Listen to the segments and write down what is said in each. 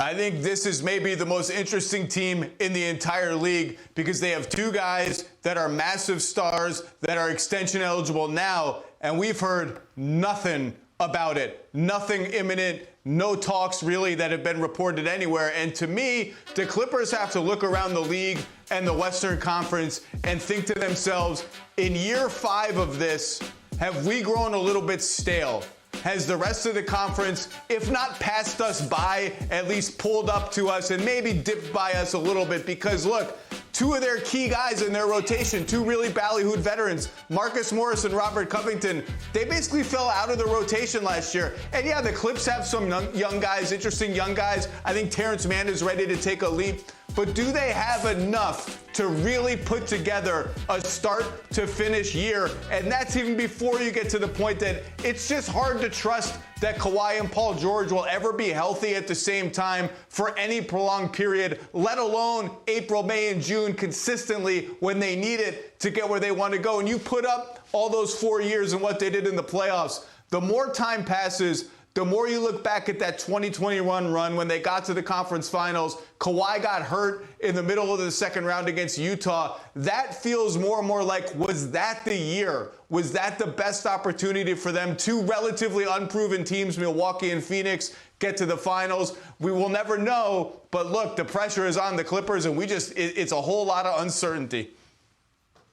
I think this is maybe the most interesting team in the entire league because they have two guys that are massive stars that are extension eligible now, and we've heard nothing about it. Nothing imminent, no talks really that have been reported anywhere. And to me, the Clippers have to look around the league and the Western Conference and think to themselves, in year 5 of this, have we grown a little bit stale? Has the rest of the conference, if not passed us by, at least pulled up to us and maybe dipped by us a little bit? Because look, two of their key guys in their rotation, two really ballyhooed veterans, Marcus Morris and Robert Covington, they basically fell out of the rotation last year. And yeah, the Clips have some young guys, interesting young guys. I think Terrence Mann is ready to take a leap. But do they have enough to really put together a start to finish year? And that's even before you get to the point that it's just hard to trust that Kawhi and Paul George will ever be healthy at the same time for any prolonged period, let alone April, May, and June consistently when they need it to get where they want to go. And you put up all those 4 years and what they did in the playoffs. The more time passes, the more you look back at that 2021 run when they got to the conference finals, Kawhi got hurt in the middle of the second round against Utah. That feels more and more like, was that the year? Was that the best opportunity for them? Two relatively unproven teams, Milwaukee and Phoenix, get to the finals. We will never know, but look, the pressure is on the Clippers, and it's a whole lot of uncertainty.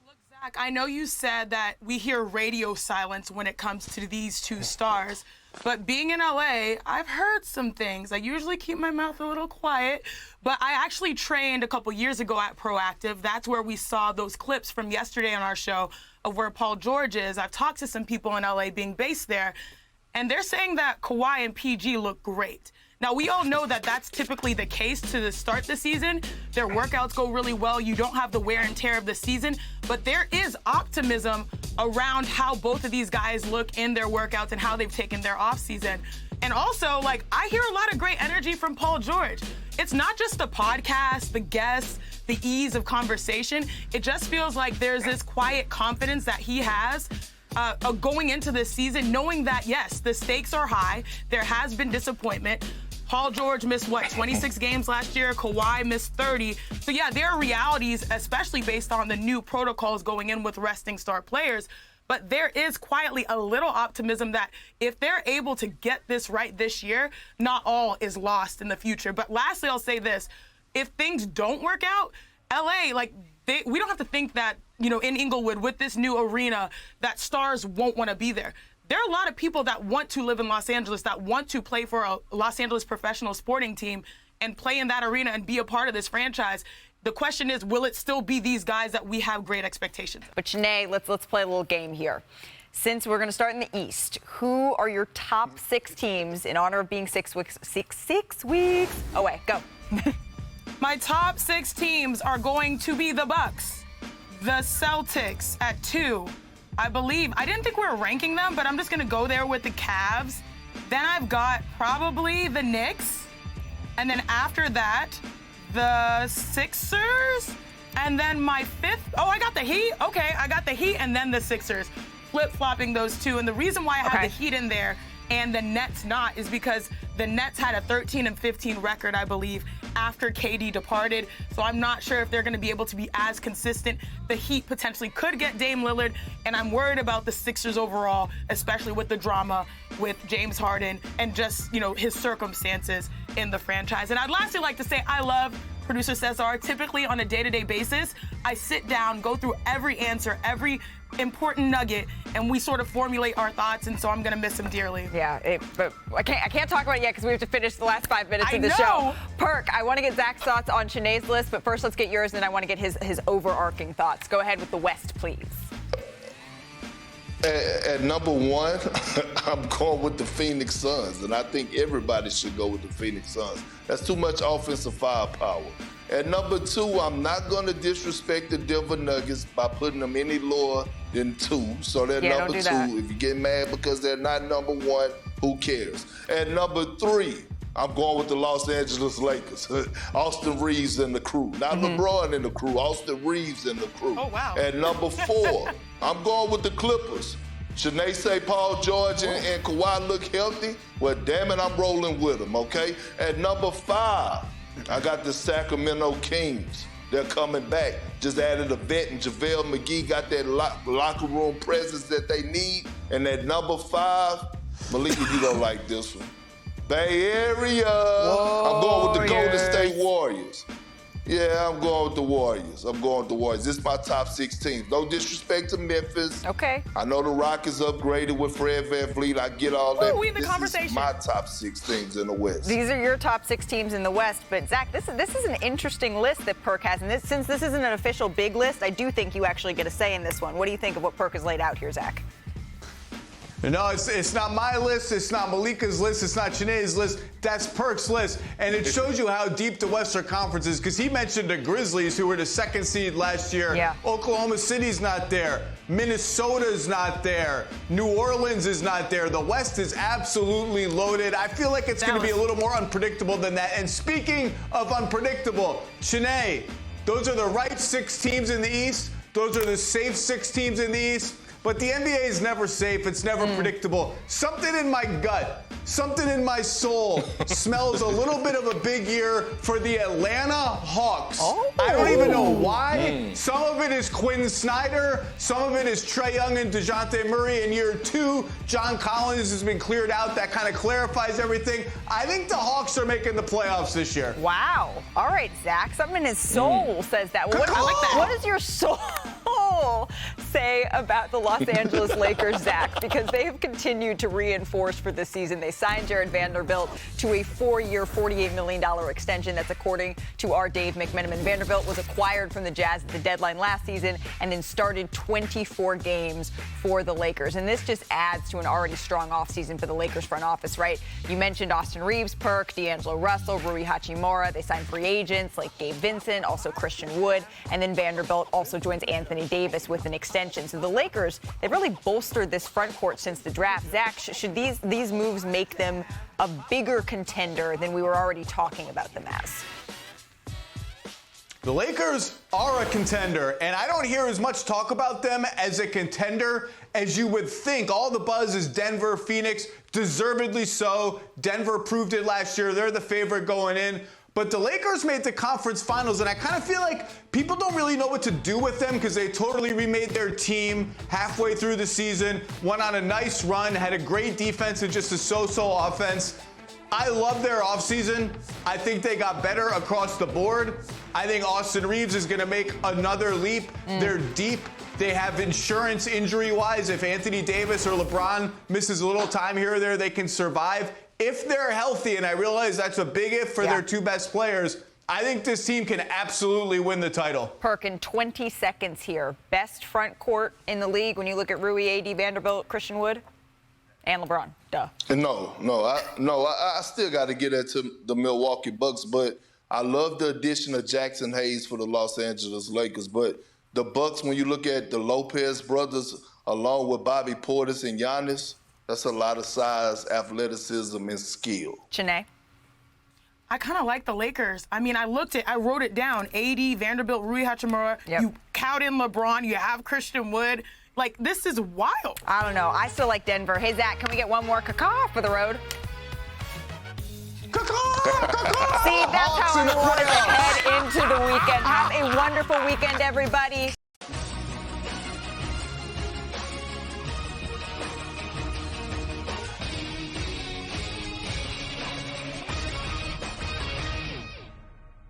Look, Zach, I know you said that we hear radio silence when it comes to these two stars. But being in LA, I've heard some things. I usually keep my mouth a little quiet, but I actually trained a couple years ago at Proactive. That's where we saw those clips from yesterday on our show of where Paul George is. I've talked to some people in LA being based there, and they're saying that Kawhi and PG look great. Now, we all know that that's typically the case to start the season. Their workouts go really well. You don't have the wear and tear of the season. But there is optimism around how both of these guys look in their workouts and how they've taken their offseason. And also, I hear a lot of great energy from Paul George. It's not just the podcast, the guests, the ease of conversation. It just feels like there's this quiet confidence that he has going into this season, knowing that, yes, the stakes are high. There has been disappointment. Paul George missed, 26 games last year? Kawhi missed 30. So, yeah, there are realities, especially based on the new protocols going in with resting star players. But there is quietly a little optimism that if they're able to get this right this year, not all is lost in the future. But lastly, I'll say this. If things don't work out, LA, we don't have to think that, in Inglewood with this new arena, that stars won't want to be there. There are a lot of people that want to live in Los Angeles, that want to play for a Los Angeles professional sporting team and play in that arena and be a part of this franchise. The question is, will it still be these guys that we have great expectations of? But Chiney, let's play a little game here. Since we're going to start in the East, who are your top 6 teams in honor of being 6 weeks away? Go. My top 6 teams are going to be the Bucks, the Celtics at 2. I didn't think we were ranking them, but I'm just going to go there with the Cavs. Then I've got probably the Knicks. And then after that, the Sixers. And then my 5th, I got the Heat. Okay, I got the Heat and then the Sixers. Flip-flopping those two. And the reason why I have the Heat in there and the Nets not is because the Nets had a 13-15 record, I believe, after KD departed. So I'm not sure if they're going to be able to be as consistent. The Heat potentially could get Dame Lillard, and I'm worried about the Sixers overall, especially with the drama with James Harden and just, his circumstances in the franchise. And I'd lastly like to say I love producer Cesar. Typically on a day-to-day basis, I sit down, go through every answer, every important nugget, and we sort of formulate our thoughts, and so I'm going to miss him dearly. Yeah, but I can't talk about it yet because we have to finish the last 5 minutes of the show. Perk, I want to get Zach's thoughts on Chiney's list, but first let's get yours, and then I want to get his overarching thoughts. Go ahead with the West, please. At number 1, I'm going with the Phoenix Suns, and I think everybody should go with the Phoenix Suns. That's too much offensive firepower. At number 2, I'm not going to disrespect the Denver Nuggets by putting them any lower than 2. So they're number 2. If you get mad because they're not number 1, who cares? At number 3, I'm going with the Los Angeles Lakers. Austin Reeves and the crew. Not LeBron and the crew, Austin Reeves and the crew. Oh, wow. At number 4, I'm going with the Clippers. Chiney say Paul George and Kawhi look healthy. Well, damn it, I'm rolling with them, okay? At number 5, I got the Sacramento Kings. They're coming back. Just added a vet, and JaVale McGee got that locker room presence that they need. And at number 5, Malika, you don't like this one. Bay Area. I'm going with the Golden State Warriors. Yeah, I'm going with the Warriors. This is my top 6 teams. No disrespect to Memphis. Okay. I know the Rockets upgraded with Fred VanVleet. I get all that. We in the conversation. This is my top 6 teams in the West. These are your top 6 teams in the West. But, Zach, this is an interesting list that Perk has. And since this isn't an official big list, I do think you actually get a say in this one. What do you think of what Perk has laid out here, Zach? No, it's not my list. It's not Malika's list. It's not Chiney's list. That's Perk's list. And it shows you how deep the Western Conference is, because he mentioned the Grizzlies, who were the 2nd seed last year. Yeah. Oklahoma City's not there. Minnesota's not there. New Orleans is not there. The West is absolutely loaded. I feel like it's going to be a little more unpredictable than that. And speaking of unpredictable, Chiney, those are the right 6 teams in the East. Those are the safe 6 teams in the East. But the NBA is never safe. It's never predictable. Something in my gut, something in my soul smells a little bit of a big year for the Atlanta Hawks. Oh. I don't even know why. Some of it is Quinn Snyder. Some of it is Trae Young and DeJounte Murray. In year 2, John Collins has been cleared out. That kind of clarifies everything. I think the Hawks are making the playoffs this year. Wow. All right, Zach. Something in his soul says that. Well, I like that. What does your soul say about the Los Angeles Lakers, Zach? Because they have continued to reinforce for this season. They signed Jared Vanderbilt to a 4-year, $48 million extension. That's according to our Dave McMenamin. Vanderbilt was acquired from the Jazz at the deadline last season and then started 24 games for the Lakers. And this just adds to an already strong offseason for the Lakers front office, right? You mentioned Austin Reeves, Perk, D'Angelo Russell, Rui Hachimura. They signed free agents like Gabe Vincent, also Christian Wood. And then Vanderbilt also joins Anthony Davis with an extension. So the Lakers, they've really bolstered this front court since the draft. Zach, should these moves make them a bigger contender than we were already talking about them as? The Lakers are a contender, and I don't hear as much talk about them as a contender as you would think. All the buzz is Denver, Phoenix, deservedly so. Denver proved it last year. They're the favorite going in. But the Lakers made the conference finals, and I kind of feel like people don't really know what to do with them because they totally remade their team halfway through the season, went on a nice run, had a great defense and just a so-so offense. I love their offseason. I think they got better across the board. I think Austin Reeves is going to make another leap. They're deep. They have insurance injury-wise. If Anthony Davis or LeBron misses a little time here or there, they can survive. If they're healthy, and I realize that's a big if for their 2 best players, I think this team can absolutely win the title. Perk, in 20 seconds here, best front court in the league when you look at Rui, AD, Vanderbilt, Christian Wood, and LeBron. Duh. I still got to get into the Milwaukee Bucks, but I love the addition of Jackson Hayes for the Los Angeles Lakers. But the Bucks, when you look at the Lopez brothers along with Bobby Portis and Giannis, that's a lot of size, athleticism, and skill. Chiney? I kind of like the Lakers. I mean, I wrote it down. AD, Vanderbilt, Rui Hachimura. Yep. You count in LeBron. You have Christian Wood. Like, this is wild. I don't know. I still like Denver. Hey, Zach, can we get one more caca for the road? See, that's how I wanted to head into the weekend. Have a wonderful weekend, everybody.